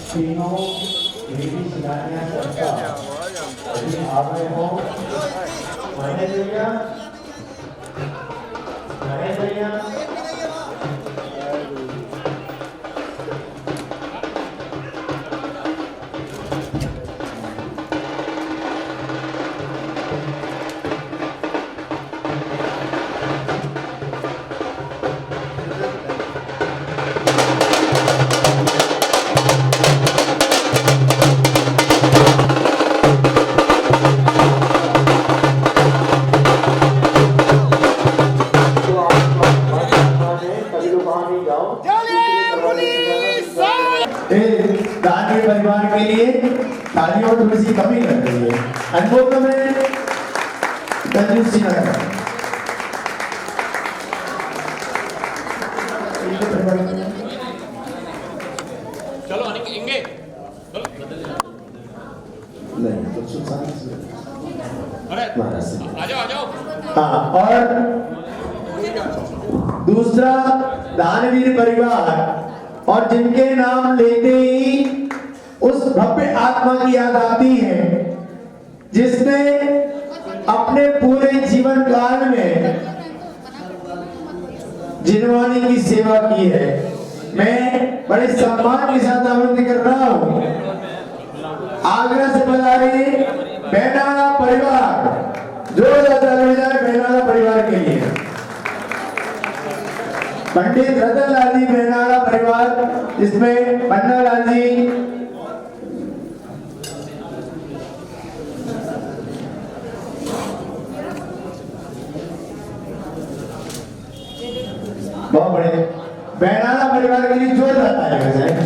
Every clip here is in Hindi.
तीनों देवी शिलान्यास करता यदि आप रहे हो महेश भैया दानवीर परिवार के लिए तालियों थोड़ी सी कमी लग रही है। अनुभव में कंजूसी न करें। चलो इंगे नहीं तो सुसान अरे आ जाओ हाँ। और दूसरा दानवीर परिवार और जिनके नाम लेते ही उस भव्य आत्मा की याद आती है जिसने अपने पूरे जीवन काल में जिनवानी की सेवा की है। मैं बड़े सम्मान के साथ आमंत्रित कर रहा हूँ आगरा से पधारे बेनाला परिवार। जोरदार ताली बजाएं बेनाला परिवार के लिए। पंडित रतन लाल जी बेनाला परिवार जिसमें पन्ना लाल जी बहुत बड़े बेनाला परिवार के लिए जोरदार ताली बजाएं।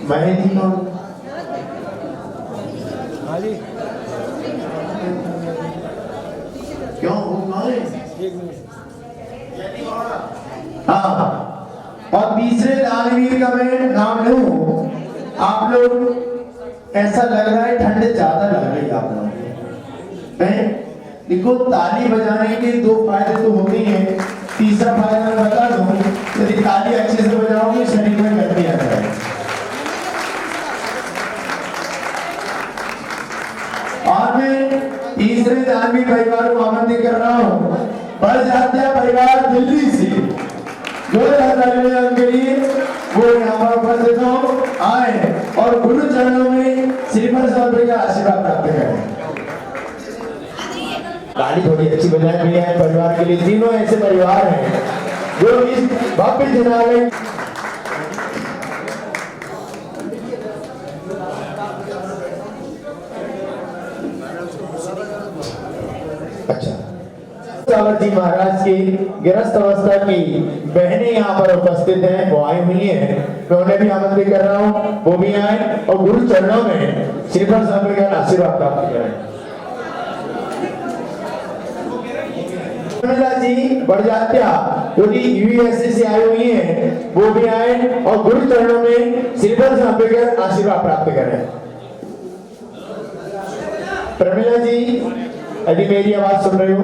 महेश जी को क्यों हाँ। और तीसरे दानवीर का मैं नाम लूं। आप लोग ऐसा लग रहा है ठंड ज्यादा लग रही है आप लोग। देखो ताली बजाने के दो फायदे तो होते हैं। तीसरा फायदा मैं बता दूं, यदि ताली अच्छे से बजाओगे शरीर में गर्मी आता है। और मैं तीसरे दानवीर परिवार को आमंत्रित कर रहा हूँ बड़जात्या परिवार दिल्ली से। जो उनके लिए वो यहाँ पर उपस्थित हो आए और गुरु चरणों में श्रीफल समर्पित का आशीर्वाद प्राप्त करें। ताली थोड़ी अच्छी बजाएं भी है परिवार के लिए। तीनों ऐसे परिवार हैं जो इस भव्य जिनालय जी महाराज की गिरस्थ अवस्था की बहनें यहाँ पर उपस्थित हैं, वो आई हुई हैं। मैं उन्हें भी आमंत्रित कर रहा हूँ वो भी आए और गुरु चरणों में श्रीफल समर्पित कर आशीर्वाद प्राप्त करें। जी बड़जात्या जो कि यूएसए से आई हुई हैं वो भी आए और गुरु चरणों में श्रीफल समर्पित कर आशीर्वाद प्राप्त करें। प्रमिला जी यदि मेरी आवाज सुन रहे हो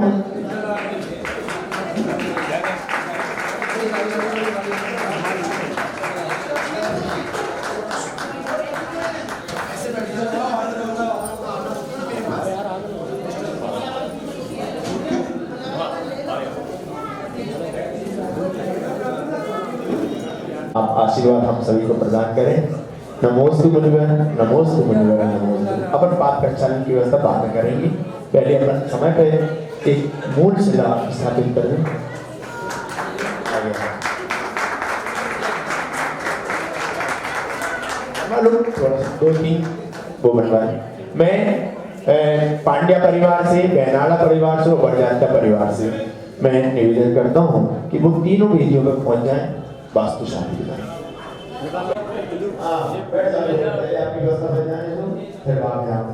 आप आशीर्वाद हम सभी को प्रदान करें। नमोस्तु मुनिवर नमोस्तु मुनिवर नमोस्तु। अपन पाठ प्रचालन की व्यवस्था बाद में करेंगे। पहले अपन समय पे एक मूल शिला स्थापित कर दें। मालूम थोड़ा दो तीन वो बनवाए। मैं पांड्या परिवार से, बेनाला परिवार से और बड़जात्या परिवार से मैं निवेदन करता हूँ कि वो तीनों वेदियों पर पहुंच जाएं, वास्तु शांति बनाएं। बैठ जाइए, आपकी व्यवस्था बन जाने दो, फिर बाद में आप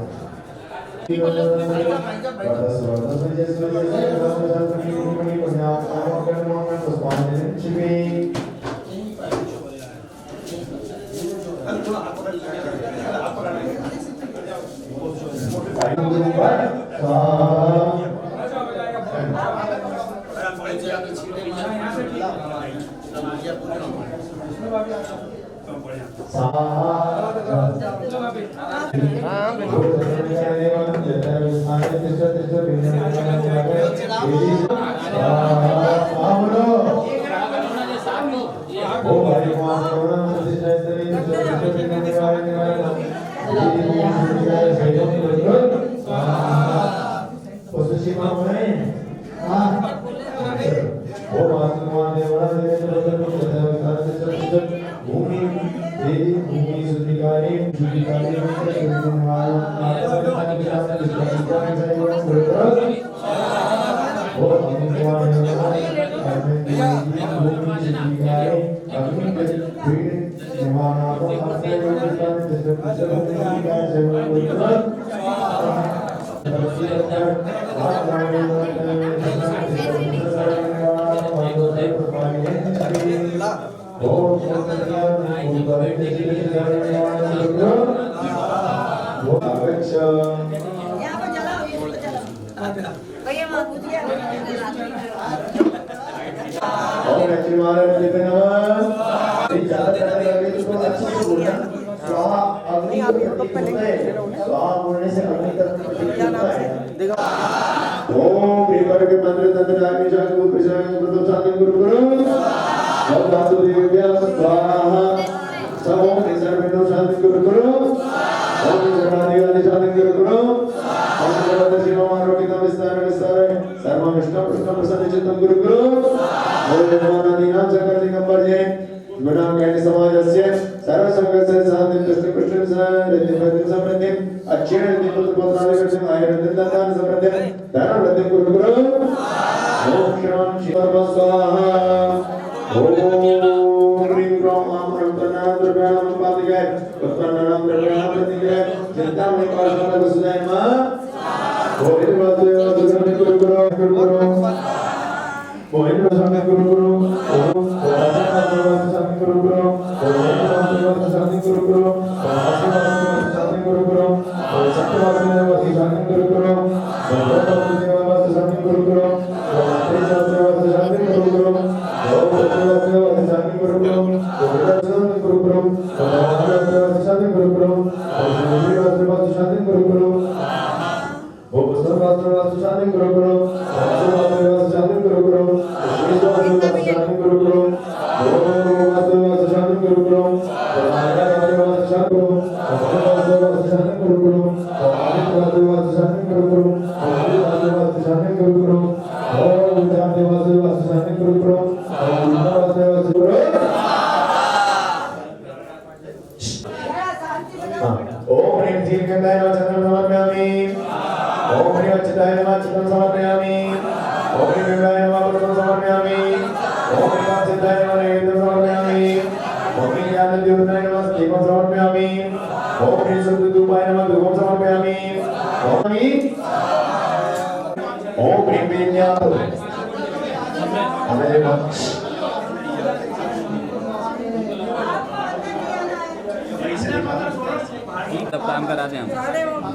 सब काम करा दें हम।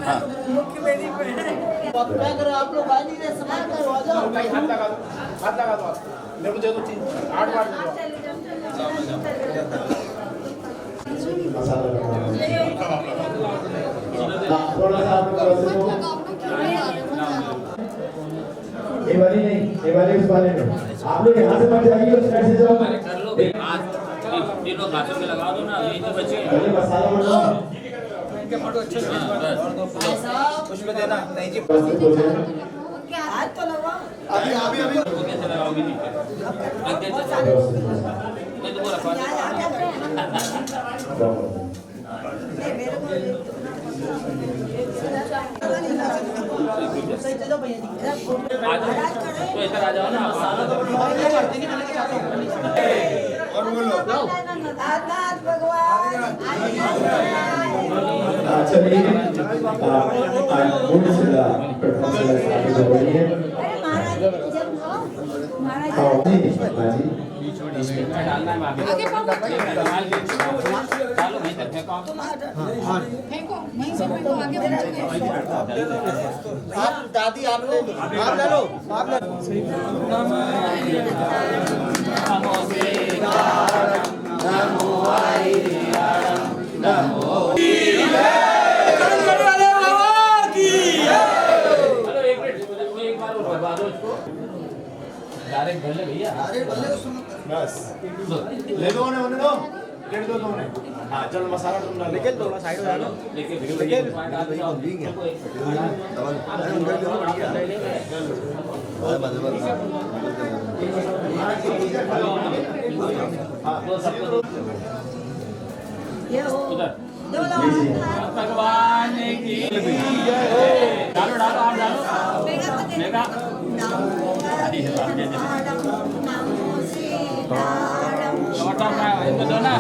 हाँ मुख्य वेदी पे क्या करो आप लोग बाजी से समान करो आ जाओ हाथ लगा दो मेरे को दे दो 8 बार दे दो थोड़ा सा आप ये वाली नहीं, ये वाली उस वाले में आप लोग यहाँ से मत जाइए, उस साइड से जाओ। तीनों हाथों में लगा दो ना, यही तो बचे हैं। पहले मसाला बनाओ, इनके फोटो अच्छे से उसमें देना नहीं जी प्रस्तुत हो जाए। हाथ तो लगाओ अभी वो कैसे लगाओगी नीचे? अंदर से मैं तो बोला यहाँ आ जाते हैं मेरे को सही चलो भैया जी तो इधर आ जाओ ना आप। और बोलो आकाश भगवान चलिए मूड से परफॉर्मेंस आगे बढ़ रही है। हाँ जी, हाँ जी। डालना है आगे डालो वहीं तक फेंको आप दादी आप ले लो आप ले लो हेलो एक मिनट वो एक बार और बता दो इसको डायरेक्ट भर ले भैया बस ले दो उन्हें दो टिकट दो उन्हें हाँ चलो मसाला तुम डाल लेके दो साइड में डालो भगवान की डालो डालो आप डालो मेगा इनको दो ना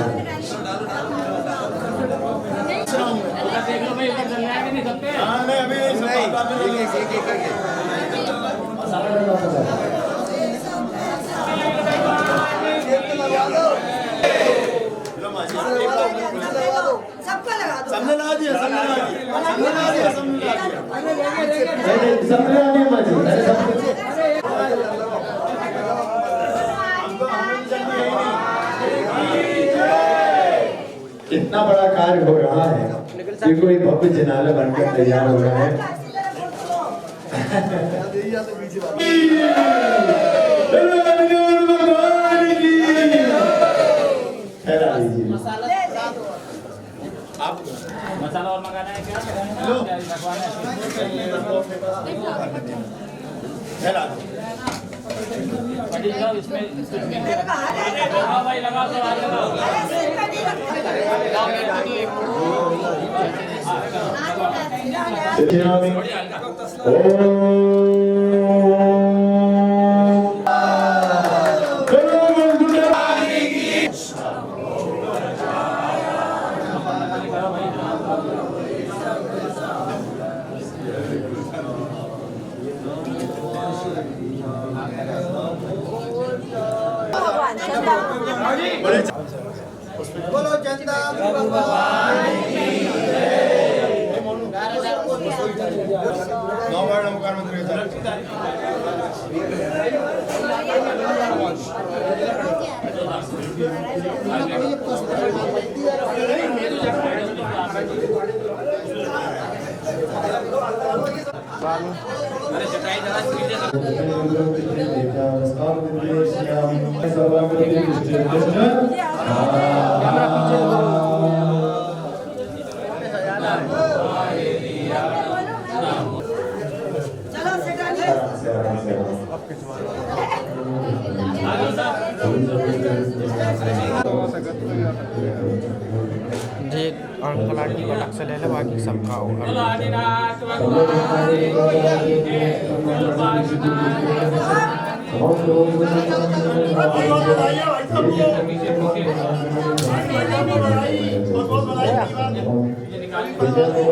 उधर देख लो भाई उधर चलना है कि नहीं सबके नहीं अभी सबका लगा दो सबने ला दिया सबने ला दिया सबने ला दिया सबने इतना बड़ा कार्य हो रहा है कि कोई भव्य जिनाला बनकर तैयार हो रहा है ठहरा लीजिए मसाला और मंगाना है क्या रखवाना ठहरा पंडित साहब इसमें हाँ भाई लगा दो आज लगाओ बोलो चंदा भगवान की नौ बार नमस्कार मंत्र अरे चटाई जरा स्पीड चलो सेटा जे अंकल आंटी को लक्ष्य ले ले बाकी सबका होगा चलो आदिनाथ भगवान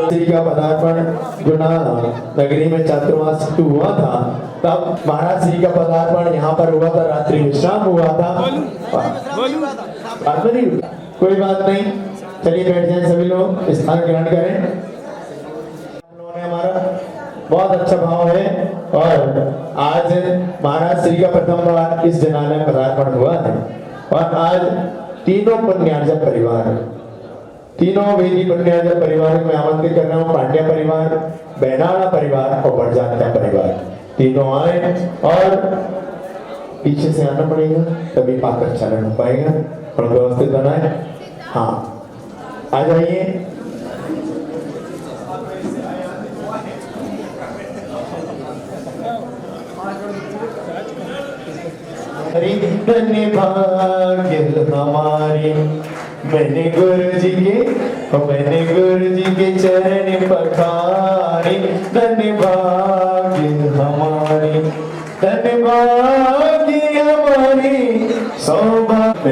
श्री का पदार्पण गुना नगरी में चातुर्मास हुआ था तब महाराज श्री का पदार्पण यहाँ पर हुआ था रात्रि विश्राम हुआ था बात में नहीं कोई बात नहीं चलिए बैठ जाएं सभी लोग स्थान ग्रहण करें उन्होंने हमारा बहुत अच्छा भाव है और आज महाराज श्री का प्रथम बार इस जनालय में पदार्पण हुआ है और आज तीनों पुण्यार्जक परिवार तीनों वेदी पुण्यार्जक परिवार में आमंत्रित कर रहा हूँ पांड्या परिवार बैनाड़ा परिवार और बड़जात्या परिवार तीनों आए और पीछे से आना पड़ेगा तभी पाकर चलन हो पाएगा और व्यवस्थित बनाए हाँ आ जाइए धन्य भाग्य हमारे मैंने गुरु जी के चरण पखारे धन्य भाग्य हमारे धन्य भाग्य हमारे सौभाग्य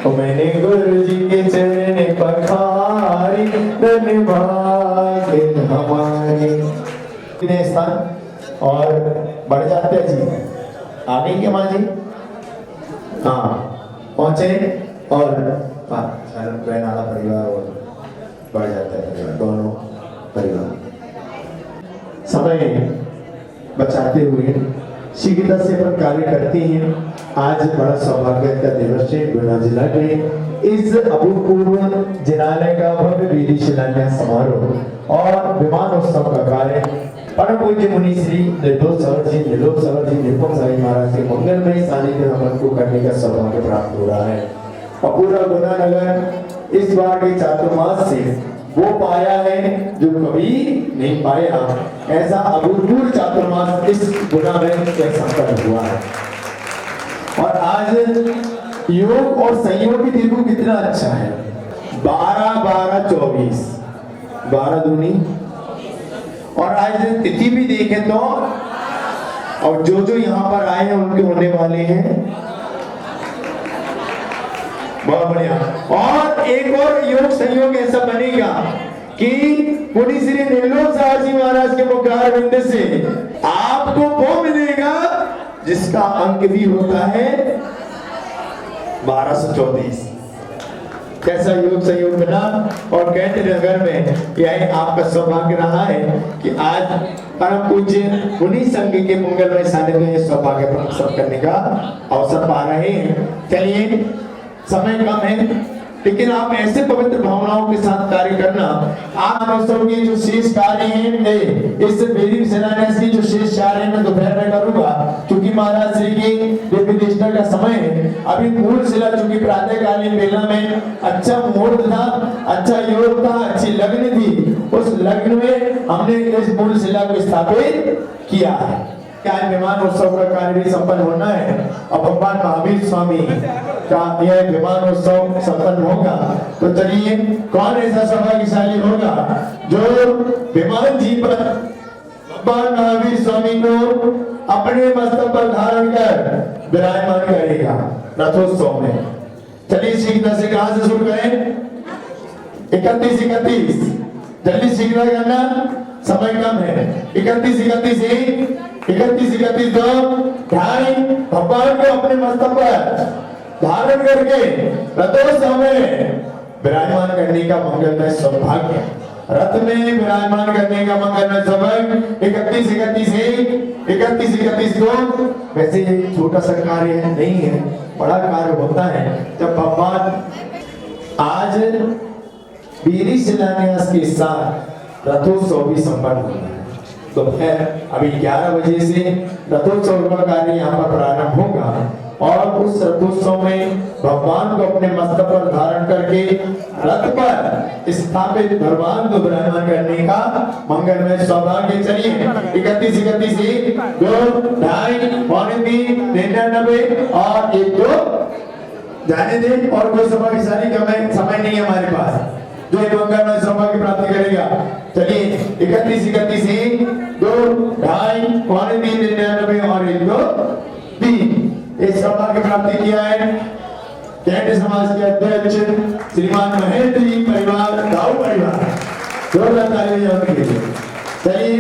मैंने गुरु जी के चरण पखारे धन्य भाग्य हमारे स्थान और बढ़ जाते जी आगे क्या माँ जी हाँ पहुंचे और बैनाड़ा परिवार और बढ़ जाता है परिवार दोनों परिवार समय बचाते हुए शीघ्रता से अपन कार्य करते हैं। आज बड़ा सौभाग्य का दिवस है। गुना जिला के इस अभूतपूर्व जिनालय का भव्य वेदी शिलान्यास समारोह और विमान उत्सव का कार्य परम पूज्य मुनि श्री निर्दोष सवर जी, निलोप सवर जी, निपुण साई महाराज के मंगलमय सानिध्य में अपन को करने का सौभाग्य प्राप्त हो रहा है। और पूरा गुना नगर इस बार के चातुर्मास से वो पाया है जो कभी नहीं पाया। ऐसा अभूतपूर्व चातुर्मास इस गुना में संपन्न हुआ है। और आज योग और संयोग की देखो कितना अच्छा है। 12 12 24 12 दूनी। और आज तिथि भी देखें तो और जो यहाँ पर आए हैं उनके होने वाले हैं। बहुत बढ़िया। और एक और योग संयोग ऐसा बनेगा कि मुनि श्री निर्लोक साहब जी महाराज के मुखार बिंद से आपको वो मिलेगा जिसका अंक भी होता है 1234। कैसा योग संयोग बना। और कैंट नगर में यह आपका सौभाग्य रहा है कि आज परम पूज्य मुनि संघ के मंगलमय सानिध्य में सौभाग्य प्राप्त करने का अवसर पा रहे हैं। चलिए समय कम है लेकिन आप ऐसे पवित्र भावनाओं के साथ कार्य करना। आज महोत्सव के जो शेष कार्य हैं इस वेदी शिलान्यास की जो शेष कार्य मैं दोपहर में करूंगा क्योंकि महाराज श्री की दिव्य प्रतिष्ठा का समय है। अभी मूल शिला चूंकि प्रातःकालीन बेला में अच्छा मुहूर्त था, अच्छा योग था, अच्छी लग्न थी। उस लग्न में हमने इस मूल शिला को स्थापित किया है। क्या विमान उत्सव का कार्य भी संपन्न होना है और भगवान महावीर स्वामी का यह विमान उत्सव संपन्न होगा। तो चलिए कौन ऐसा सौभाग्यशाली होगा जो विमान जी पर भगवान महावीर स्वामी को अपने मस्तक पर धारण कर विराजमान करेगा रथोत्सव में। चलिए शीघ्र से कहां से शुरू करें। 31 जल्दी शीघ्र करना, समय कम है। 31 2 ढाई भगवान को अपने मस्तक पर धारण करके रथोत्सव में विराजमान करने का मंगलमय सौभाग्य, रथ में विराजमान करने का मंगलमय सौभाग्य। 31 2 वैसे ये छोटा सा कार्य नहीं है, बड़ा कार्य होता है जब भगवान आज वेदी शिलान्यास के साथ रथोत्सव भी संपन्न होता है। तो अभी 11 बजे से रथोत्सव का कार्य यहाँ पर प्रारंभ होगा और उस रथोत्सव में भगवान को अपने मस्तक पर धारण करके रथ पर स्थापित भगवान को विराजमान करने का मंगलमय सौभाग्य। चलिए 31 1 2 ढाई 99 और 1 2 जाने दें। और कोई सौभाग्यशाली का समय नहीं है हमारे पास जो मंगलमय सौभाग्य प्राप्त करेगा। चलिए 31 1 2 ढाई 99 और 1 2 3 इस सौभाग्य प्राप्ति किया है कैंट समाज के अध्यक्ष श्रीमान महेंद्र जी परिवार गाँव परिवार। जोरदार तालियां उनके लिए। चलिए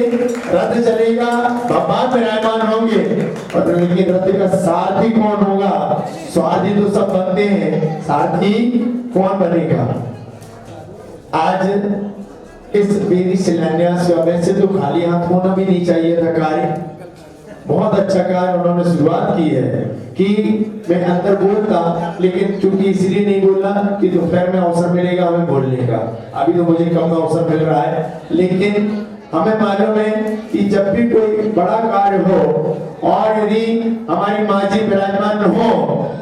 रथ चलेगा, भगवान विराजमान होंगे और लेकिन रथ का सारथी कौन होगा। स्वार्थी तो सब बनते हैं, सारथी कौन बनेगा। आज इस वेदी शिलान्यास का वैसे तो खाली हाथ होना भी नहीं चाहिए था। कार्य बहुत अच्छा कार्य उन्होंने शुरुआत की है कि मैं अंदर बोलता लेकिन चूंकि इसलिए नहीं बोलना कि दोपहर में अवसर मिलेगा हमें बोलने का। अभी तो मुझे कम अवसर मिल रहा है लेकिन हमें मालूम है कि जब भी कोई बड़ा कार्य हो और यदि हमारी माँ जी विराजमान हो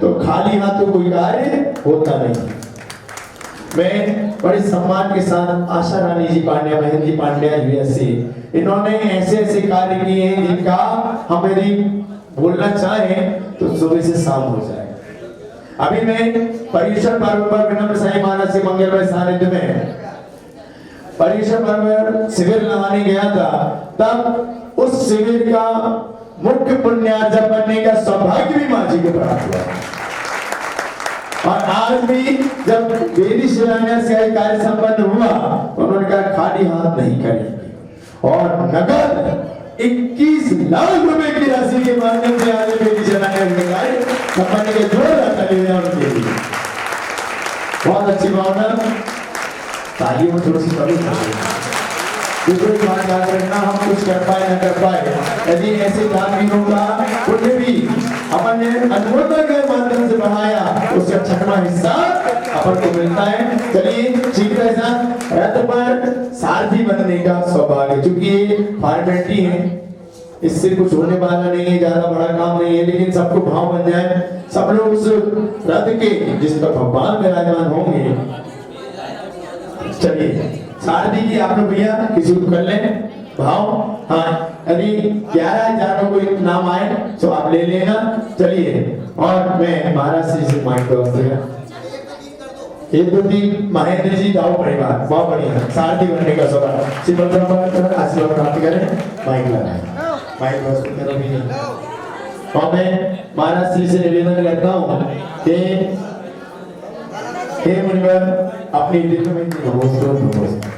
तो खाली हाथ तो कोई कार्य होता नहीं। मैं बड़े सम्मान के साथ आशा रानी जी पांड्या, महेंद्र जी पांड्या यूएसए, इन्होंने ऐसे ऐसे कार्य किए हैं जिनका हम यदि बोलना चाहें तो सुबह से शाम हो जाए। अभी मैं पर्युषण पर्व पर विनम्र साईं महाराज के मंगलमय सानिध्य में पर्युषण पर्व शिविर लगाने गया था। तब उस शिविर का मुख्य पुण्यार्जक बनने का सौभाग्य भी माँ जी को प्राप्त हुआ। और आज भी जब वेदी शिलान्यास का कार्य संपन्न हुआ उन्होंने कहा खाली हाथ नहीं करेंगे और नगद 21 लाख रुपए की राशि के माध्यम से आज वेदी शिलान्यास का कार्य संपन्न के जोरदार तालियां उनके लिए। बहुत अच्छी भावना, तालियों में थोड़ी सी कमी। दूसरी बात याद रखना, हम कुछ कर पाए न कर पाए, यदि ऐसे दानवीरों का पुण्य भी अपन ने अनुमोदन के माध्यम से बढ़ाया, उसका 6वां हिस्सा अपन को मिलता है। चलिए ठीक है साहब, रथ पर सारथी बनने का सौभाग्य, चूंकि ये फॉर्मेलिटी है, इससे कुछ होने वाला नहीं है, ज्यादा बड़ा काम नहीं है, लेकिन सबको भाव बन जाए, सब लोग उस रथ के जिस पर भगवान विराजमान होंगे। चलिए सारथी की आप लोग भैया किसी को कर लें भाव। हाँ, यदि 11,000 में कोई नाम आए तो आप ले लेना। चलिए, और मैं महाराज श्री से माइक क्रॉस करेगा, 1 2 3 महेंद्र जी गाँव परिवार, बहुत बढ़िया सारथी बनने का सवाल, सिंपल आशीर्वाद प्राप्त करें। माइक लगाए, माइक क्रॉस करें। और मैं महाराज श्री से निवेदन करता हूँ कि हे मुनिवर अपनी दिव्य में नमोस्तुते।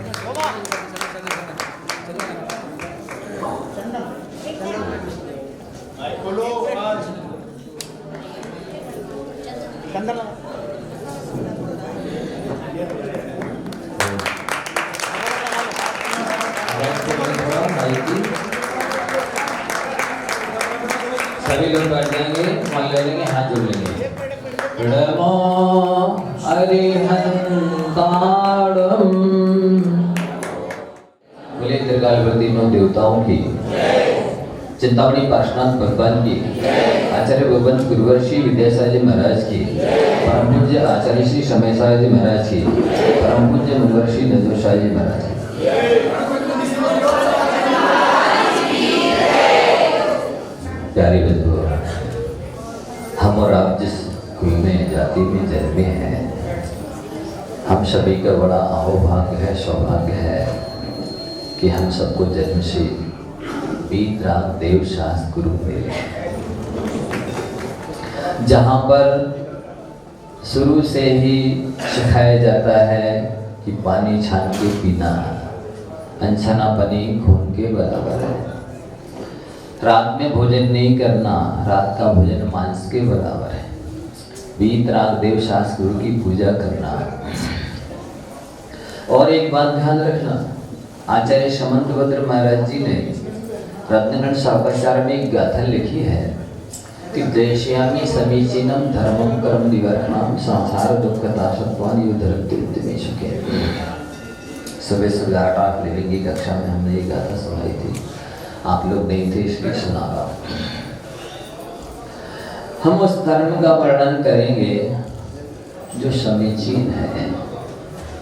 सभी लोग बैठ जाएंगे, मान ले लेंगे, हाथ जोड़ लेंगे। नमो अरिहंताणम। बोले त्रिकालपति नौ देवताओं की, चिंतामणि पार्श्वनाथ भगवान की, आचार्य भगवंत गुरुवर्षि विद्यासागर जी महाराज की, परम पूज्य आचार्य श्री शमयसागर जी महाराज की, परम पूज्य मुनिवर्षि नंदोशाह जी महाराज की। प्यारी बंधुओं, हम और आप जिस कुल में जाति में जन्मे हैं, हम सभी का बड़ा अहोभाग्य है, सौभाग्य है कि हम सबको जन्म से वीतराग देव शास्त्र गुरु मिले, जहाँ पर शुरू से ही सिखाया जाता है कि पानी छान के पीना अनछना पानी खून के बराबर है, रात में भोजन नहीं करना, रात का भोजन मांस के बराबर है, वीतराग देव शास्त्र गुरु की पूजा करना। और एक बात ध्यान रखना, आचार्य समंतभद्र महाराज जी ने रत्नगण शापाचार में एक गाथा लिखी है कि देश्यामि समीचीनम धर्मम कर्म निवारणम संसार दुःखताशत्वान युद्धरक्तिमें सुखे। सुबह सुबह 8 लेवल की कक्षा में हमने ये गाथा सुनाई थी, आप लोग नहीं थे इसलिए सुना रहा हूं। हम उस धर्म का वर्णन करेंगे जो समीचीन है।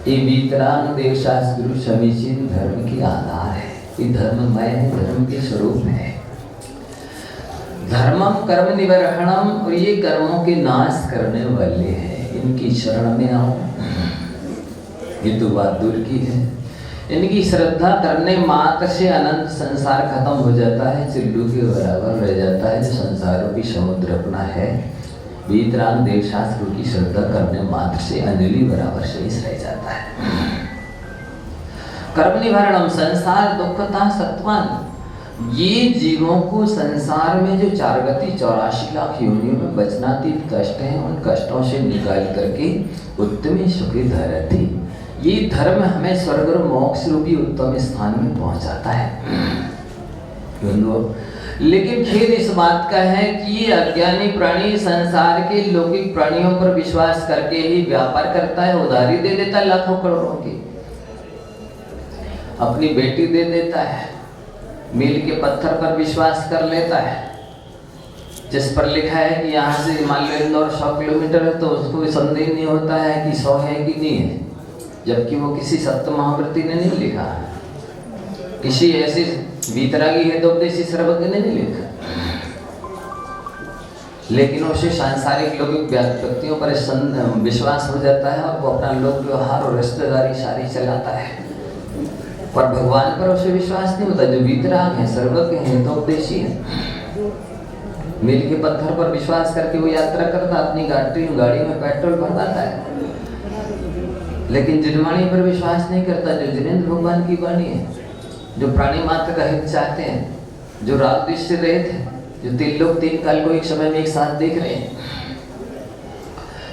ये वीतराग देव शास्त्र गुरु समीचीन धर्म की आधार है, ये धर्ममय है, धर्म के स्वरूप है। धर्मम कर्म निवर्हणम, और ये कर्मों के नाश करने वाले हैं, इनकी शरण में आओ। ये तो बात दूर की है, इनकी श्रद्धा करने मात्र से अनंत संसार खत्म हो जाता है, चिल्लू के बराबर रह जाता है जो संसारों की समुद्र अपना है। वीतराग देव शास्त्र की श्रद्धा करने मात्र से अंजलि बराबर शेष रह जाता है। कर्म निवारणम संसार दुखता सत्वान, ये जीवों को संसार में जो 4 गति 84 लाख योनियों में बचनातीत कष्ट हैं, उन कष्टों से निकाल करके उत्तम सुखी धरती, ये धर्म हमें स्वर्ग और मोक्ष रूपी उत्तम स्थान में पहुंचाता है। लेकिन खेद इस बात का है कि ये अज्ञानी प्राणी संसार के लौकिक प्राणियों पर विश्वास करके ही व्यापार करता है, उधारी दे देता है लाखों करोड़ों की, अपनी बेटी दे देता है, मील के पत्थर पर विश्वास कर लेता है, जिस पर लिखा है कि यहाँ से हिमालय इंदौर 100 किलोमीटर है, तो उसको संदेह नहीं होता है कि 100 है कि नहीं है, जबकि वो किसी सप्त महाव्रती ने नहीं लिखा, किसी ऐसे वीतरागी हेतोपदेशी सर्वज्ञ ने नहीं लिखा। लेकिन उसे सांसारिक लौकिक व्यक्तियों पर विश्वास हो जाता है और वो अपना लोक व्यवहार और रिश्तेदारी सारी चलाता है, पर भगवान पर उसे विश्वास नहीं होता। जो वीतराग है, सर्वज्ञ है, हेतोपदेशी है, मील के पत्थर पर विश्वास करके वो यात्रा करता, अपनी गाड़ी में पेट्रोल भरवाता है, लेकिन जिनवाणी पर विश्वास नहीं करता, जो जिनेंद्र भगवान की वाणी है, जो प्राणी मात्र का हित चाहते हैं, जो राग द्वेष से रहित है, जो 3 लोग 3 काल को एक समय में एक साथ देख रहे हैं।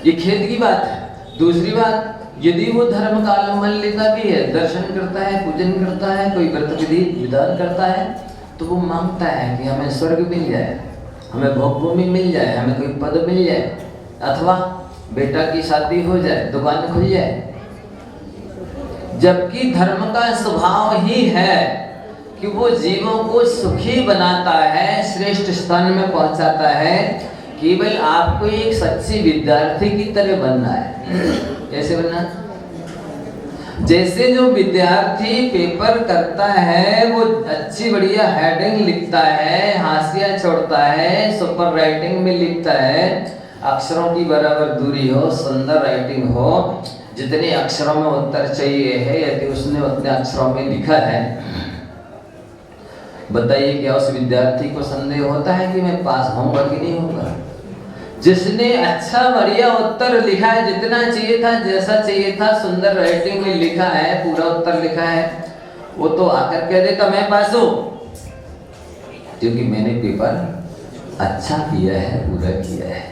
ये खेद की बात है। दूसरी बात, यदि वो धर्म का अवलंबन लेता भी है, दर्शन करता है, पूजन करता है, कोई व्रत विधि विधान करता है, तो वो मांगता है कि हमें स्वर्ग मिल जाए, हमें भोग भूमि मिल जाए, हमें कोई पद मिल जाए, अथवा बेटा की शादी हो जाए, दुकान खुल जाए। जबकि धर्म का स्वभाव ही है कि वो जीवों को सुखी बनाता है, श्रेष्ठ स्थान में पहुंचाता है। केवल आपको एक सच्ची विद्यार्थी की तरह बनना है। कैसे बनना? जैसे जो विद्यार्थी पेपर करता है, वो अच्छी बढ़िया हेडिंग लिखता है, हाशिया छोड़ता है, सुपर राइटिंग में लिखता है, अक्षरों की बराबर दूरी हो, सुंदर राइटिंग हो, जितने अक्षरों में उत्तर चाहिए है, यदि उसने उतने अक्षरों में लिखा है, बताइए क्या उस विद्यार्थी को संदेह होता है कि मैं पास होऊंगा कि नहीं होऊंगा? जिसने अच्छा बढ़िया उत्तर लिखा है, जितना चाहिए था, जैसा चाहिए था, सुंदर राइटिंग में लिखा है, पूरा उत्तर लिखा है, वो तो आकर कह देता मैं पास हूं, क्योंकि मैंने पेपर अच्छा किया है, पूरा किया है।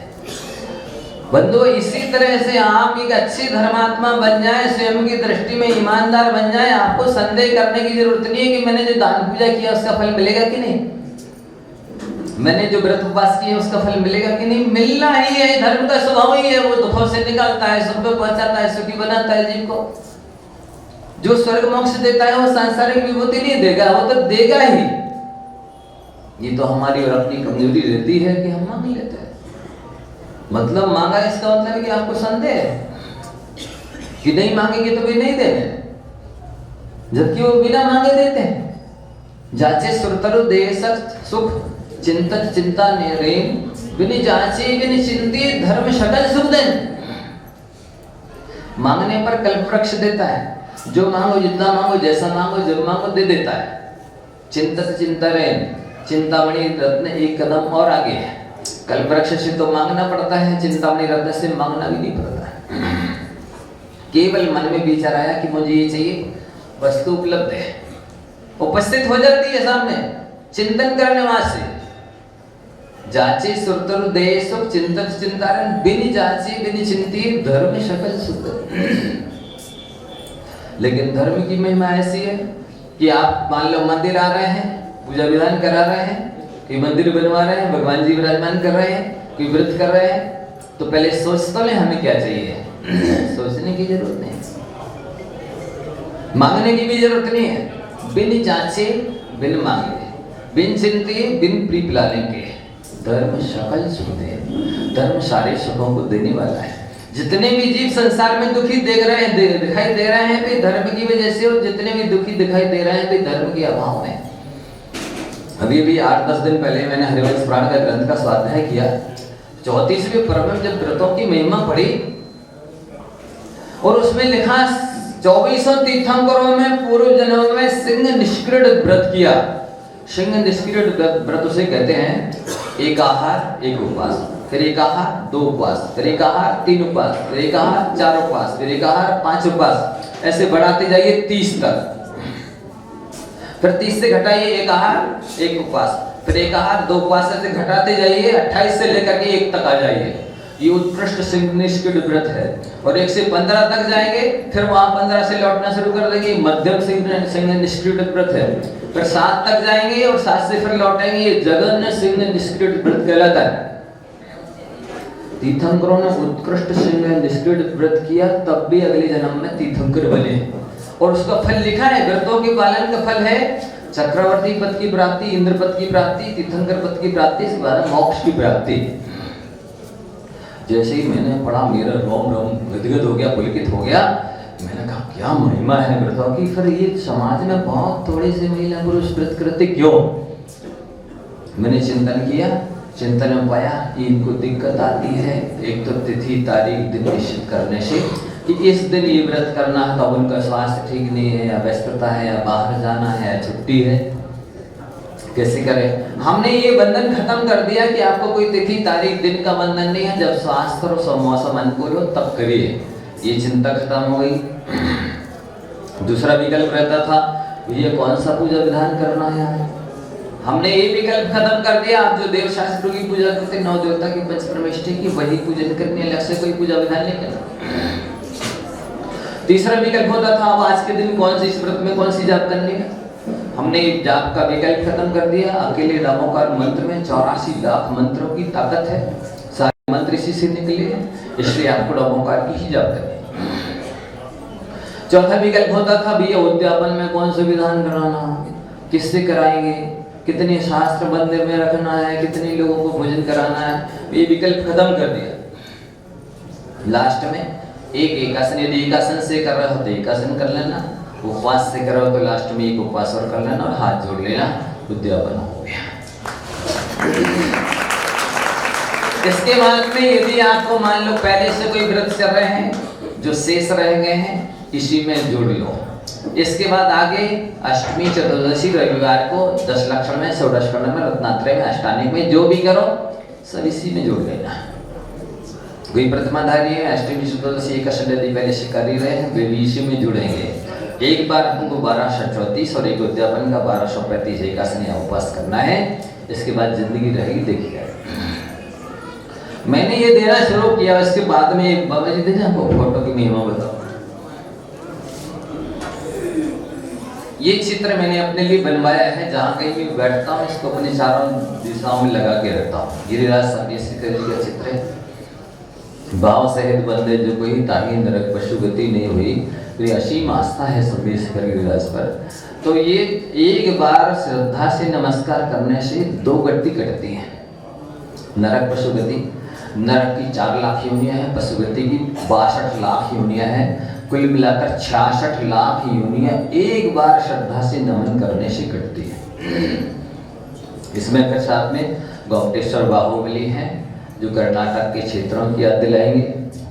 बंधु, इसी तरह से आप एक अच्छे धर्मात्मा बन जाए, स्वयं की दृष्टि में ईमानदार बन जाए, आपको संदेह करने की जरूरत नहीं है कि मैंने जो दान पूजा किया उसका फल मिलेगा कि नहीं, मैंने जो व्रत उपवास किया उसका फल मिलेगा कि नहीं। मिलना ही है, धर्म का स्वभाव ही है, वो दुखों से निकालता है, सुख को पहुंचाता है, सुखी बनाता है जीव को। जो स्वर्ग मोक्ष देता है वो सांसारिक विभूति नहीं देगा, वो तो देगा ही। ये तो हमारी और अपनी कमजोरी रहती है कि हम मांग लेते हैं। मतलब मांगा इसका मतलब है कि आपको संदेह है कि नहीं मांगेंगे तो भी नहीं देंगे, जबकि वो बिना मांगे देते हैं। जाचे सुरतरु देह सुख चिंतन चिंता नेरेम बिन जाचे बिन चिंती धर्म सकल सुख देन। मांगने पर कल्प वृक्ष देता है, जो मांगो, जितना मांगो, जैसा मांगो, जब मांगो दे देता है। चिंतन चिंता रेन, चिंतामणि रत्न एक कदम और आगे है। कल्प वृक्ष से तो मांगना पड़ता है, चिंतामणि रत्न से मांगना भी नहीं पड़ता। केवल मन में विचार आया कि मुझे ये चाहिए, वस्तु उपलब्ध है, उपस्थित हो जाती है सामने, चिंतन करने वास्ते। जाचे सुरतरु देह सुख चिंतन चिंतारण बिन जाचे बिन चिंती धर्म सकल सुख। लेकिन धर्म की महिमा ऐसी है कि आप मान लो मंदिर आ रहे हैं, पूजा विधान करा रहे हैं, कोई मंदिर बनवा रहे हैं, भगवान जी विराजमान कर रहे हैं, कोई व्रत कर रहे हैं, तो पहले सोच तो ले हमें क्या चाहिए। सोचने की जरूरत नहीं, मांगने की भी जरूरत नहीं है। बिन जाचे बिन मांगे, बिन चिंते बिन प्रीपलाने के धर्म सकल सुख दे। धर्म सारे सुखों को देने वाला है। जितने भी जीव संसार में दुखी देख रहे हैं, दिखाई दे रहे हैं भी धर्म की वजह से, और जितने भी दुखी दिखाई दे रहे हैं भी धर्म के अभाव में। अभी भी 8-10 दिन पहले मैंने हरिवंश पुराण का ग्रंथ का स्वाध्याय किया। 34वें पर्व में जब व्रतों की महिमा पढ़ी और उसमें लिखा 24 तीर्थंकरों में पूर्व जन्मों में सिंह निष्क्रिय व्रत किया। सिंह निष्क्रिय व्रत उसे कहते हैं, एक आहार एक उपवास, फिर एक आहार 2 उपवास, फिर एक आहार 3 उपवास, फिर एक आहार 4 उपवास, फिर एक आहार 5 उपवास, ऐसे बढ़ाते जाइए 30 तक। फिर 30 से घटाइए एक आहार एक उपवास, फिर एक आहार 2 उपवास, ऐसे घटाते जाइए 28 से लेकर के 1 तक आ जाइए। ये उत्कृष्ट सिंह निष्क्रिय व्रत है। और 1 से 15 तक जाएंगे, फिर वहां 15 से लौटना शुरू कर देंगे, मध्यम सिंह निष्क्रिय व्रत है। फिर 7 तक जाएंगे और 7 से फिर लौटेंगे, ये जघन्य सिंह निष्क्रिय व्रत कहलाता है। तीर्थंकरों ने उत्कृष्ट सिंह निष्क्रिय व्रत किया, तब भी अगले जन्म में तीर्थंकर बने, और उसका फल लिखा है। व्रतों के पालन का फल है चक्रवर्ती पद की प्राप्ति, इंद्र पद की प्राप्ति, तीर्थंकर पद की प्राप्ति, इसके बाद मोक्ष की प्राप्ति। जैसे ही मैंने पढ़ा, मेरा रोम रोम गदगद हो गया, पुलकित हो गया। मैंने कहा क्या महिमा है व्रतों की। फिर ये समाज में बहुत थोड़ी सी महिला पुरुष व्रत करते क्यों? मैंने चिंतन किया, चिंतन में पाया कि इनको दिक्कत आती है, एक तो तिथि तारीख दिन निश्चित करने से कि इस दिन ये व्रत करना है, तो उनका स्वास्थ्य ठीक नहीं है, या व्यस्तता है, या बाहर जाना है, या छुट्टी है, कैसे करें। हमने ये बंधन खत्म कर दिया कि आपको कोई तिथि तारीख दिन का बंधन नहीं है, जब स्वास्थ्य और सब मौसम अनुकूल हो तब करिए। ये चिंता खत्म हो गई। दूसरा विकल्प रहता था, ये कौन सा पूजा विधान करना है, हमने ये विकल्प खत्म कर दिया। आप जो देव शास्त्रों की पूजा करते, 9 देवता की पंच परमेष्ठी की, वही पूजन करनी, अलग से कोई पूजा विधान नहीं करना। तीसरा विकल्प होता था अब आज के दिन कौन सी इस व्रत में कौन सी जाप करनी है। हमने जाप का विकल्प खत्म कर दिया। अकेले नामोकार मंत्र में 84 लाख मंत्रों की ताकत है, सारे मंत्र इसी से निकले हैं, इसलिए आपको नामोकार की ही जाप करनी। चौथा विकल्प होता था भैया उद्यापन में कौन सा विधान कराना, किससे कराएंगे, कितने शास्त्र मंदिर में रखना है, कितने लोगों को भोजन कराना है, ये विकल्प खत्म कर दिया। लास्ट में एक आसन, यदि एक आसन से कर रहे हो तो एक आसन कर लेना, उपवास से कर रहे हो तो लास्ट में एक उपवास और कर लेना और हाथ जोड़ लेना, उद्यापन हो गया। इसके बाद में यदि आपको मान लो पहले से कोई व्रत चल रहे हैं जो शेष रह गए हैं इसी में जोड़ लो। इसके बाद आगे अष्टमी चतुर्दशी रविवार को 10 लक्षण में, षोडश खंड में, रत्नात्रय में, अष्टांगिक में जो भी करो सब इसी में जोड़ लेना। कोई प्रतिमाधारी है अष्टमी चतुर्दशी एक यदि पहले से कर ही रहे हैं वे भी इसी में जुड़ेंगे। एक बार हमको 1234 और एक उद्यापन का 1235 एक आसन या उपवास करना है। इसके बाद जिंदगी रहेगी देखिए। मैंने ये देना शुरू किया, इसके बाद में बाबा जी देखिए आपको फोटो की महिमा बताओ। ये चित्र मैंने अपने लिए बनवाया है, जहाँ कहीं भी बैठता हूँ इसको अपने चारों दिशाओं में लगा के रखता हूँ। गिरिराज संदेशिकर जी का चित्र है। भाव सहित बंदे जो कोई ताही नरक पशु गति नहीं हुई, तो असीम आस्था है संदेशिकर गिरिराज पर। तो ये एक बार श्रद्धा से नमस्कार करने से 2 गति कटती है। नरक पशु गति, नरक की 4 लाख योनियां हैं, पशु गति की 62 लाख योनियां हैं, कुल मिलाकर 66 लाख योनियां एक बार श्रद्धा से नमन करने से कटती है। इसमें फिर साथ में गौप्तेश्वर बाहुबली है जो कर्नाटक के क्षेत्रों की याद दिलाएंगे।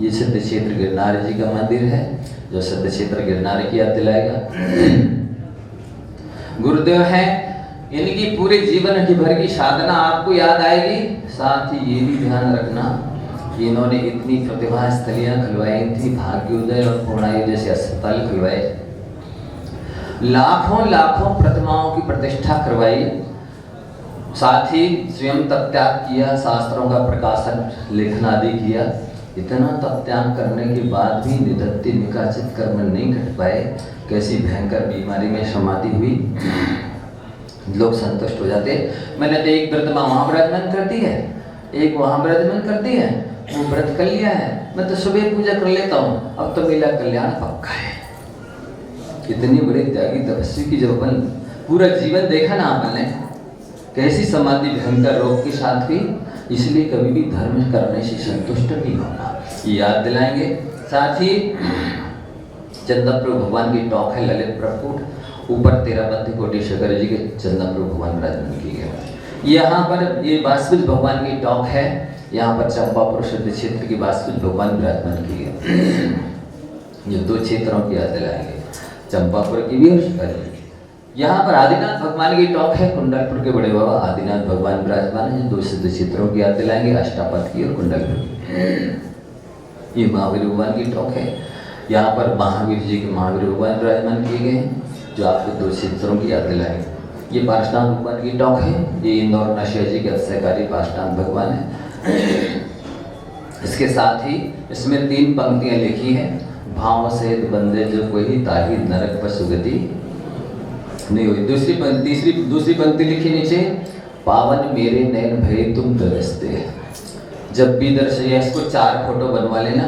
ये सिद्ध क्षेत्र गिरनार जी का मंदिर है जो सिद्ध क्षेत्र गिरनार की याद दिलाएगा। गुरुदेव है, इनकी पूरे जीवन की भर की साधना आपको याद आएगी। साथ ही ये भी ध्यान रखना कि इन्होंने इतनी प्रतिभा स्थलियां खुलवाई, इतनी भाग्योदय और पूर्णायुदय जैसे अस्पताल खुलवाए, लाखों प्रतिमाओं की प्रतिष्ठा करवाई, साथ ही स्वयं तप त्याग किया, शास्त्रों का प्रकाशन लेखन आदि किया। इतना तप त्याग करने के बाद भी निधत्ते निकाचित कर्म नहीं घट पाए। कैसी भयंकर बीमारी में समाधि हुई, लोग संतुष्ट हो जाते। मैंने तो एक प्रतिमा वहाँ विराजमान कर दी है, एक वहाँ विराजमान कर दी है, वो व्रत कर लिया है, मैं तो सुबह पूजा कर लेता हूँ, अब तो मेरा कल्याण पक्का है। इतनी बड़ी त्यागी तपस्वी की जब अपन पूरा जीवन देखा ना आपने, कैसी समाधि भयंकर रोग के साथ हुई। इसलिए कभी भी धर्म करने से संतुष्ट नहीं होना, ये याद दिलाएंगे। साथ ही चंद्रप्रभु भगवान की टॉक है ललित प्रकूट, ऊपर 13 कोटेश्वर जी के चंद्रप्रभु भगवान विराजमान किए गए। यहाँ पर ये वासुदेव भगवान की टॉक है, यहाँ पर चंपापुर सिद्ध क्षेत्र की वासुदेव भगवान विराजमान किए गए। ये 2 क्षेत्रों की याद दिलाएंगे, चंपापुर की भी और शिखर जी। यहाँ पर आदिनाथ भगवान की टॉक है, कुंडलपुर के बड़े बाबा आदिनाथ भगवान विराजमान है। 2 सिद्ध क्षेत्रों की याद दिलाएंगे, अष्टापद की और कुंडलपुर की। ये महावीर भगवान की टॉक है, यहाँ पर महावीर जी के महावीर भगवान विराजमान किए गए हैं जो आपको 2 क्षेत्रों की याद दिलाएंगे। ये पार्श्वनाथ भगवान की टॉक है, ये इंदौर नशिया जी के अक्षयकारी पार्श्वनाथ भगवान है। इसके साथ ही इसमें 3 पंक्तियाँ लिखी हैं, भाव सहित बंदे जो कोई ताही नरक पर सुगति नहीं हुई। दूसरी पंक्ति लिखी नीचे, पावन मेरे नयन भय तुम दरसते। जब भी दर्शन, इसको 4 फोटो बनवा लेना,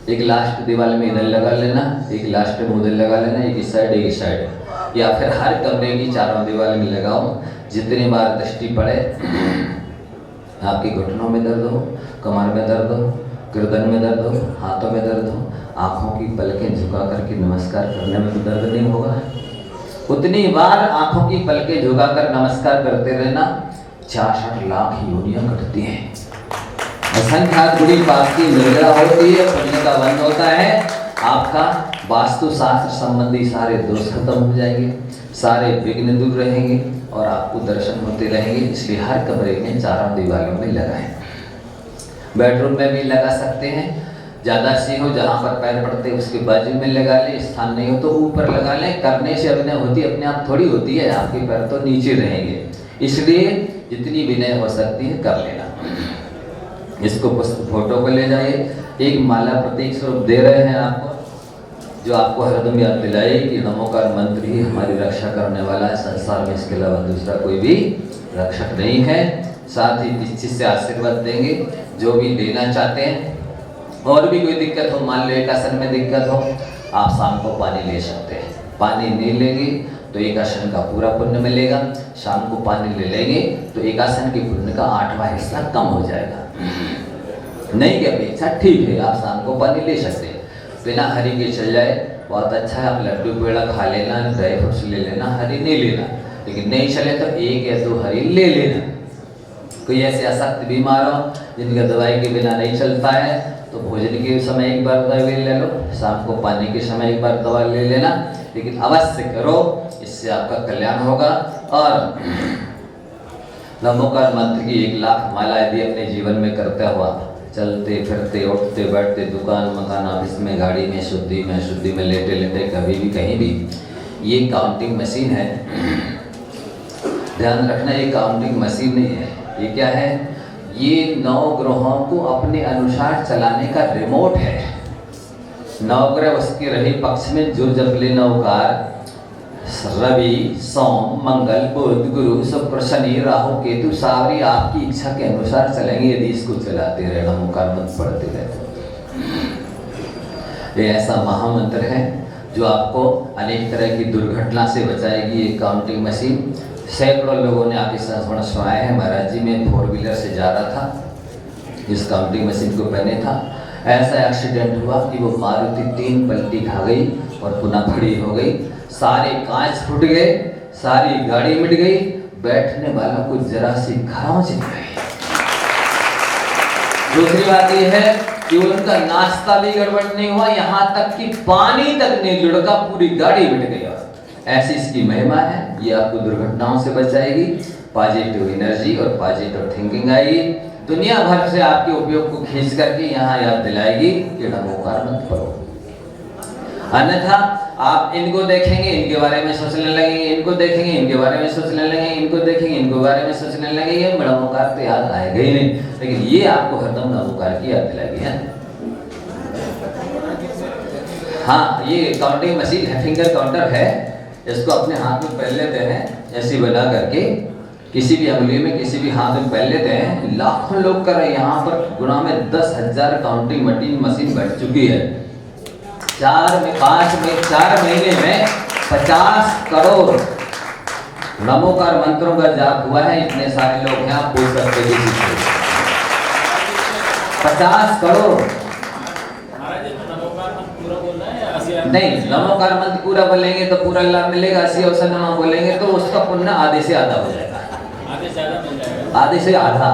एक लास्ट दीवार में इधर लगा लेना, एक लास्ट में उधर लगा लेना, एक इस साइड एक इस साइड, या फिर हर कमरे की चारों दीवार में लगाओ। जितनी बार दृष्टि पड़े, आपके घुटनों में दर्द हो, कमर में दर्द हो, गर्दन में दर्द हो, हाथों में दर्द हो, आंखों की पलकें झुका करके नमस्कार करने में तो दर्द नहीं होगा। उतनी बार आंखों की पलकें झुकाकर नमस्कार करते रहना, 66 लाख योनियां कटती हैं। असंख्यात बुरी पाप की निर्गला होती है, पुण्य का बंध होता है। आपका वास्तु शास्त्र संबंधी सारे दोष खत्म हो जाएंगे, सारे विघ्न दूर रहेंगे और आपको दर्शन होते रहेंगे। इसलिए हर कमरे में चारों दीवारों में लगाएं। बेडरूम में भी लगा सकते हैं, ज़्यादा सी हो जहाँ पर पैर पड़ते उसके बाजू में लगा लें, स्थान नहीं हो तो ऊपर लगा लें। करने से अभिनय होती अपने आप थोड़ी होती है, आपके पैर तो नीचे रहेंगे। इसलिए जितनी विनय हो सकती है कर लेना। इसको फोटो पर ले जाइए, एक माला प्रतीक स्वरूप दे रहे हैं आपको, जो आपको हरदम याद दिलाए कि नमोकार मंत्र ही हमारी रक्षा करने वाला है, संसार में इसके अलावा दूसरा कोई भी रक्षक नहीं है। साथ ही इस चीज से आशीर्वाद देंगे जो भी लेना चाहते हैं। और भी कोई दिक्कत हो, मान लो एक आसन में दिक्कत हो, आप शाम को पानी ले सकते हैं। पानी नहीं लेंगे तो एक आसन का पूरा पुण्य मिलेगा, शाम को पानी ले लेंगे तो एक आसन के पुण्य का 8वां हिस्सा कम हो जाएगा। नहीं की अपेक्षा ठीक है, आप शाम को पानी ले सकते हैं। बिना हरी के चल जाए बहुत अच्छा है, आप लड्डू पेड़ा खा लेना, ड्राई फ्रूट्स ले लेना, हरी नहीं लेना। लेकिन नहीं चले तो 1 या 2 हरी ले लेना। कोई ऐसे अशक्त बीमार हो जिनका दवाई के बिना नहीं चलता है तो भोजन के समय एक बार दवाई ले लो, शाम को पानी के समय एक बार दवा ले लेना। लेकिन अवश्य करो, इससे आपका कल्याण होगा। और नमोकार मंत्र की 1 लाख माला यदि अपने जीवन में करते हुआ चलते फिरते उठते बैठते दुकान मकान ऑफिस में गाड़ी में शुद्धि में लेटे लेटे कभी भी कहीं भी, ये काउंटिंग मशीन है। ध्यान रखना, ये काउंटिंग मशीन नहीं है। ये क्या है? ये 9 ग्रहों को अपने अनुसार चलाने का रिमोट है। 9 ग्रह उसके रहे पक्ष में जो जपले 9 कार रवि सोम मंगल बुध गुरु शुक्र शनि राहु केतु सावरी आपकी इच्छा के अनुसार चलेंगे यदि इसको चलाते रहे, नमोकार मंत्र पढ़ते रहे। ये ऐसा महामंत्र है जो आपको अनेक तरह की दुर्घटना से बचाएगी। ये काउंटिंग मशीन सैकड़ों लोगों ने आपके संस्मरण सुनाए हैं। महाराज जी में 4 व्हीलर से जा रहा था, इस काउंटिंग मशीन को पहने था, ऐसा एक्सीडेंट हुआ कि वो मारुति 3 पलटी खा गई और पुनः खड़ी हो गई। सारे कांच फूट गए, सारी गाड़ी मिट गई, बैठने वालों को जरा सी खरोंच मिल गई। दूसरी बात यह है कि उनका नाश्ता भी गड़बड़ नहीं हुआ, यहाँ तक कि पानी तक नहीं लुढ़का, पूरी गाड़ी मिट गई। ऐसी इसकी महिमा है। ये आपको दुर्घटनाओं से बचाएगी, पॉजिटिव एनर्जी और पॉजिटिव थिंकिंग आएगी, दुनिया भर से आपके उपयोग को खींच करके यहाँ याद दिलाएगी कि नमोकार मंत्र पढ़ो। अन्यथा आप इनको देखेंगे, इनके बारे में सोचने लगेंगे, इनको देखेंगे, इनके बारे में सोचने लगेंगे, इनको देखेंगे, इनको बारे में सोचने लगेंगे, नमोकार तो याद आएगा ही नहीं। लेकिन ये आपको हरदम नमोकार की याद दिलाएगी है। हाँ, ये काउंटिंग मशीन है, फिंगर काउंटर है। इसको अपने हाथ में पहन लेते हैं, ऐसी बना करके किसी भी अंगुली में किसी भी हाथ में पहन लेते हैं। लाखों लोग कर रहे हैं, यहाँ पर गुना में 10,000 काउंटिंग मशीन बैठ चुकी है। 4 महीने में 50 करोड़ नमोकार मंत्रों का जाप हुआ है। इतने सारे लोग हैं, आप पूछ सकते हैं किसी से। 50 करोड़ नहीं, नमोकार मंत्र पूरा बोलेंगे तो पूरा लाभ मिलेगा। 80 अवसर नमा बोलेंगे तो उसका पुण्य आधे से आधा हो जाएगा। आधे से आधा मिल जाएगा, आधे से आधा,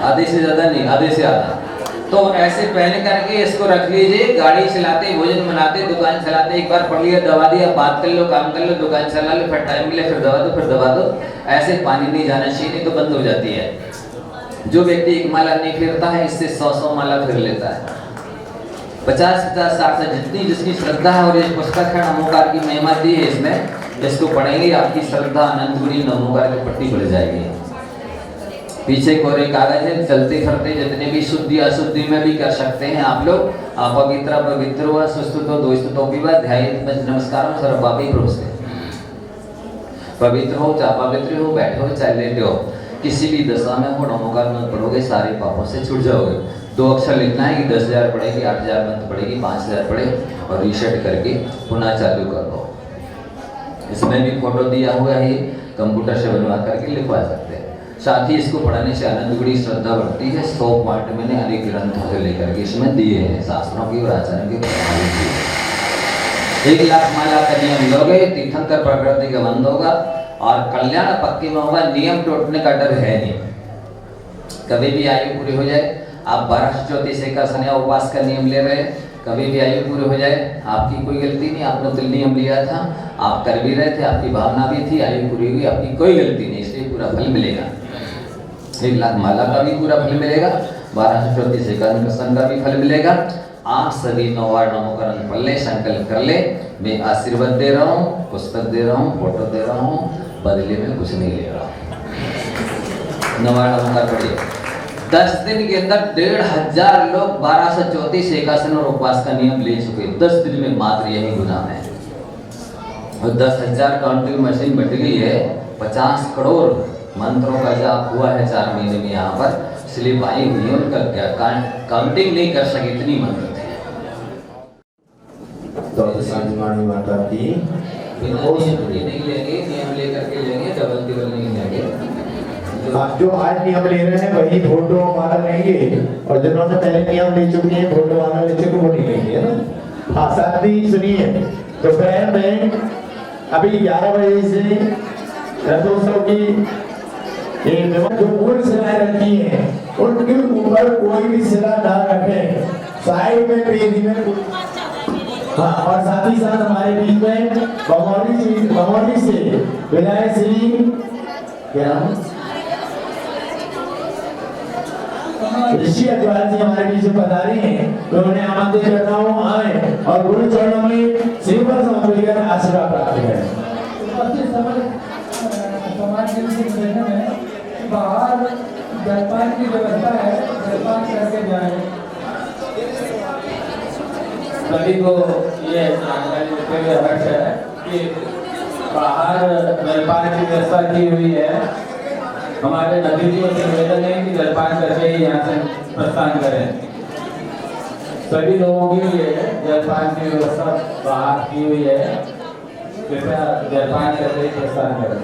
आधे से ज्यादा नहीं, आधे से आधा। तो ऐसे पहन करके इसको रख लीजिए। गाड़ी चलाते, भोजन बनाते, दुकान चलाते, एक बार पढ़ लिया, दवा दिया, बात कर लो, काम कर लो, दुकान चला लो, फिर टाइम मिले फिर दवा दो, फिर दवा दो। ऐसे पानी नहीं जाना चाहिए, नहीं तो बंद हो जाती है। जो व्यक्ति 1 माला नहीं फिरता है, इससे 100 माला फिर लेता है। 50, 60 जितनी जिसकी श्रद्धा है। और ये पुस्तक है नमोकार की महिमा दी है इसमें। इसको पढ़ेंगे आपकी श्रद्धा अनंत गुनी नमोकार की पट्टी बढ़ जाएगी। पीछे कोरे कागज है, चलते फिरते जितने भी शुद्धि अशुद्धि में भी कर सकते हैं आप लोग। पवित्र हुआ सुस्तुतो दोस्तुतो विवाद ध्यान नमस्कार सर्व पापी प्रोस्ते। पवित्र हो चाहे अपवित्र हो, बैठे हो चाहे लेटे हो, किसी भी दशा में हो नमोकार मंत्र पढ़ोगे सारे पापों से छूट जाओगे। 2 अक्षर लिखना है कि 10,000 पढ़ेगी, 8,000 मंत्र पढ़ेगी, 5,000 पढ़े और रीसेट करके पुनः चालू कर दो। इसमें भी फोटो दिया हुआ है, कंप्यूटर से बनवा करके लिखवा सकते हैं। साथ ही इसको पढ़ने से आनंद गुणी श्रद्धा बढ़ती है। 100 पॉइंट मैंने अनेक ग्रंथों से लेकर के इसमें दिए हैं, शास्त्रों की और आचार्यों की प्रणाली की। 1 लाख माला का नियम लोगे, तीर्थंकर प्रकृति का बंद होगा और कल्याण पक्की में होगा। नियम टूटने का डर है नहीं। कभी भी आयु पूरी हो जाए, आप 12 ज्योतिष एकादशी या उपवास का नियम ले रहे, कभी भी आयु पूरी हो जाए, आपकी कोई गलती नहीं। आपने तो नियम लिया था, आप कर भी रहे थे, आपकी भावना भी थी, आयु पूरी हुई, आपकी कोई गलती नहीं, इसलिए पूरा फल मिलेगा। 1 लाख माला का भी पूरा फल मिलेगा, 12 ज्योतिष एकादशी का भी फल मिलेगा। आप सभी 9 बार नमोकरण पढ़ ले, संकल्प कर ले। मैं आशीर्वाद दे रहा हूँ, पुस्तक दे रहा हूँ, फोटो दे रहा हूँ, बदले में कुछ नहीं ले रहा हूँ। 9 बार नमोकार पढ़िए। 10 दिन के अंदर 1500 लोग 1234 एकासन और उपवास का नियम ले चुके। 10 दिन में मात्र यही गुना है। और 10,000 काउंटिंग मशीन बट गई है। 50 करोड़ मंत्रों का जाप हुआ है 4 महीने में यहाँ पर। स्लिप आई हुई है उनका, क्या काउंटिंग नहीं कर सके, इतनी मंत्र थे। तो राजमानी माता की बिना नियम के नहीं लेंगे, नियम लेकर के लेंगे, डबल टिबल नहीं लेंगे। जो आज नियम ले रहे हैं वही फोटो वाला लेंगे, और जिन्होंने पहले नियम ले चुके हैं फोटो वाला ले चुके वो नहीं लेंगे, है ना। हाँ साथी सुनिए, दोपहर में अभी 11 बजे से रथोत्सव की जो मूल शिलाएं रखी है उनके ऊपर कोई भी शिला ना रखे, साइड में पेजी में। हाँ, और साथ ही साथ हमारे बीच में बमौली से विनय श्री क्या ऋषि अग्रवाल जी हमारे बीच में पधारे हैं, तो उन्हें आमंत्रित करता हूँ आए और गुरु चरणों में श्रीफल समर्पित कर आशीर्वाद प्राप्त करें। समाज में बाहर जलपान की व्यवस्था है, जलपान करके जाए। सभी को ये जानकारी देते हुए हर्ष है कि बाहर जलपान की व्यवस्था की हुई है। हमारे नदी जी से निवेदन है कि जलपान करके ही यहाँ से प्रस्थान करें। सभी लोगों के लिए जलपान की व्यवस्था बाहर की हुई है, कृपया जलपान करके प्रस्थान करें।